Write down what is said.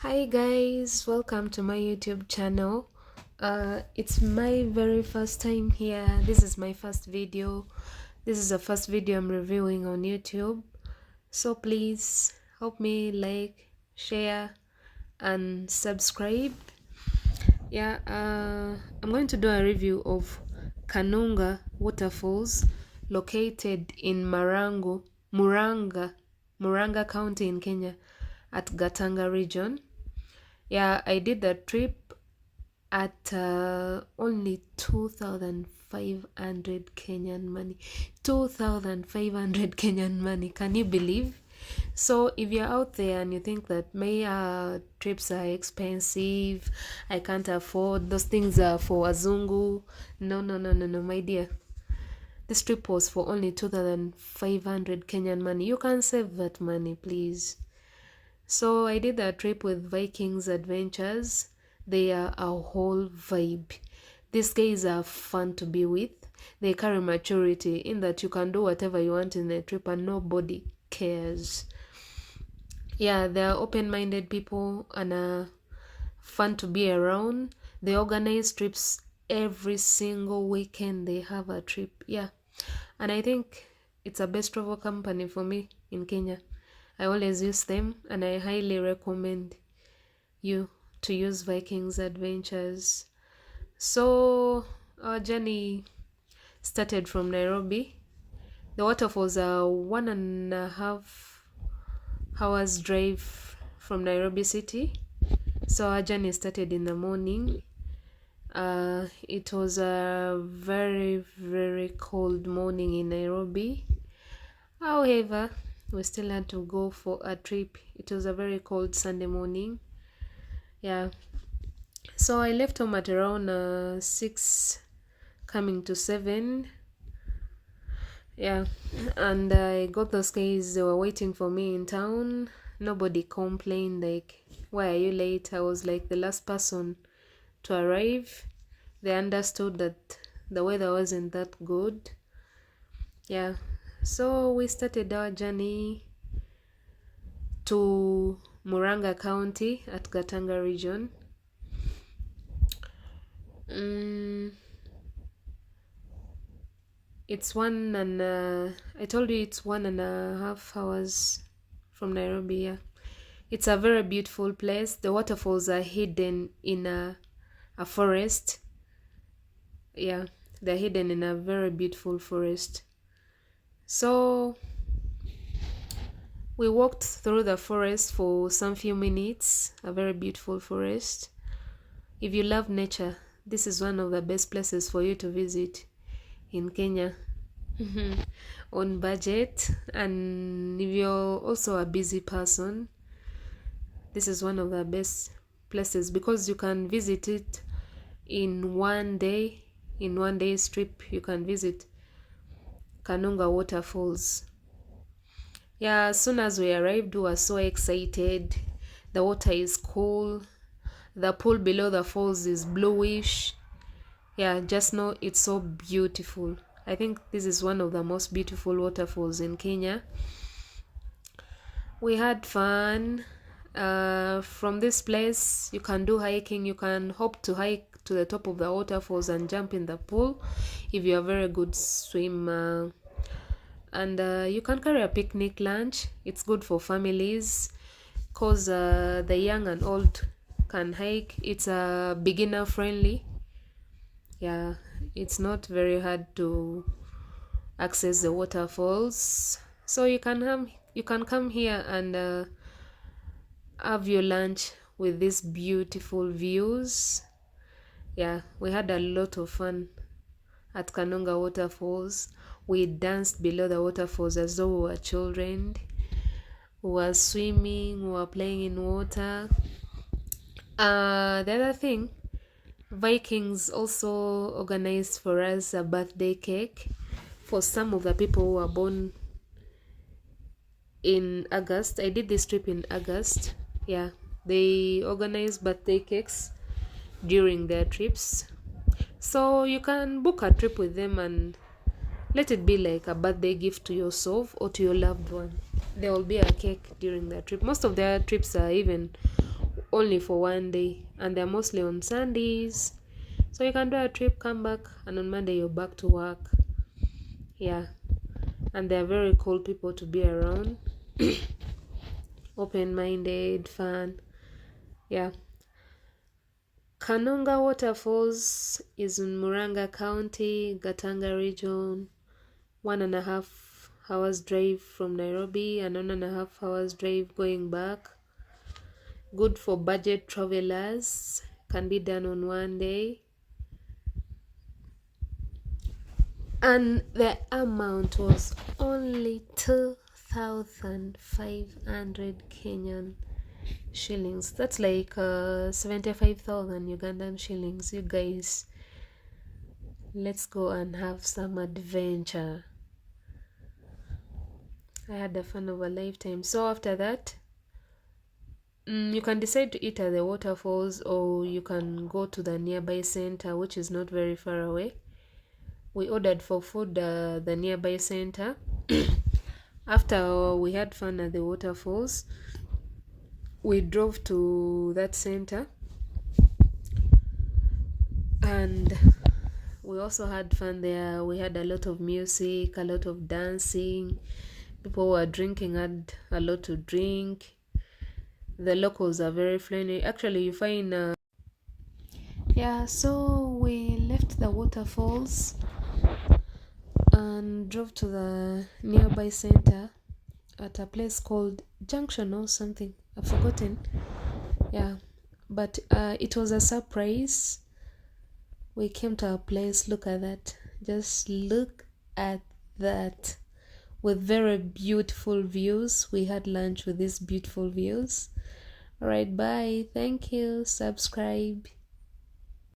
Hi guys, welcome to my YouTube channel. It's my very first time here. This is my first video. This is the first video I'm reviewing on YouTube. So please help me like, share, and subscribe. I'm going to do a review of Kanunga waterfalls located in Muranga County in Kenya at Gatanga region. I did that trip at only 2,500 Kenyan money. 2,500 Kenyan money. Can you believe? So if you're out there and you think that my trips are expensive, I can't afford, those things are for Wazungu. No, my dear. This trip was for only 2,500 Kenyan money. You can save that money, please. So I did that trip with Vikings Adventures. They are a whole vibe. These guys are fun to be with. They carry maturity in that you can do whatever you want in the trip and nobody cares. They're open-minded people and are fun to be around. They organize trips every single weekend. They have a trip. And I think it's a best travel company for me in Kenya. I always use them and I highly recommend you to use Vikings Adventures. So our journey started from Nairobi. The waterfalls are 1.5 hours drive from Nairobi city. So our journey started in the morning. It was a very, very cold morning in Nairobi. However, we still had to go for a trip. It was a very cold Sunday morning. So I left home at around 6 coming to 7. And I got those guys. They were waiting for me in town. Nobody complained like, why are you late? I was like the last person to arrive. They understood that the weather wasn't that good. So we started our journey to Muranga County at Gatanga region. It's I told you it's 1.5 hours from Nairobi. It's a very beautiful place. The waterfalls are hidden in a forest. They're hidden in a very beautiful forest. So we walked through the forest for some few minutes, a very beautiful forest. If you love nature, this is one of the best places for you to visit in Kenya on budget. And if you're also a busy person, this is one of the best places because you can visit it in one day. In one day's trip, you can visit Kanunga waterfalls. As soon as we arrived, we were so excited. The water is cool. The pool below the falls is bluish. Just know it's so beautiful. I think this is one of the most beautiful waterfalls in Kenya. We had fun. From this place, you can do hiking. You can hope to hike to the top of the waterfalls and jump in the pool if you're a very good swimmer. And you can carry a picnic lunch. It's good for families because the young and old can hike. It's beginner friendly. It's not very hard to access the waterfalls. So you can come here and have your lunch with these beautiful views. We had a lot of fun at Kanunga waterfalls. We danced below the waterfalls as though we were children. We were swimming, we were playing in water. The other thing, Vikings also organized for us a birthday cake for some of the people who were born in August. I did this trip in August. They organize birthday cakes during their trips. So you can book a trip with them and let it be like a birthday gift to yourself or to your loved one. There will be a cake during their trip. Most of their trips are even only for one day, and they're mostly on Sundays. So you can do a trip, come back, and on Monday you're back to work. Yeah, and they're very cool people to be around. Open-minded, fun. Yeah. Kanunga waterfalls is in Muranga County, Gatanga region. 1.5 hours drive from Nairobi, and 1.5 hours drive going back. Good for budget travelers. Can be done on one day. And the amount was only 2,500 Kenyan shillings. That's like 75,000 Ugandan shillings. You guys, let's go and have some adventure. I had the fun of a lifetime. So after that, you can decide to eat at the waterfalls, or you can go to the nearby center, which is not very far away. We ordered for food the nearby center. After we had fun at the waterfalls, we drove to that center, and we also had fun there. We had a lot of music, a lot of dancing. People were drinking, had a lot to drink. The locals are very friendly. Actually, you find yeah, so we left the waterfalls and drove to the nearby center at a place called Junction or something. I've forgotten. Yeah, but it was a surprise. We came to a place. Look at that. Just look at that. With very beautiful views. We had lunch with these beautiful views. Alright, bye. Thank you. Subscribe.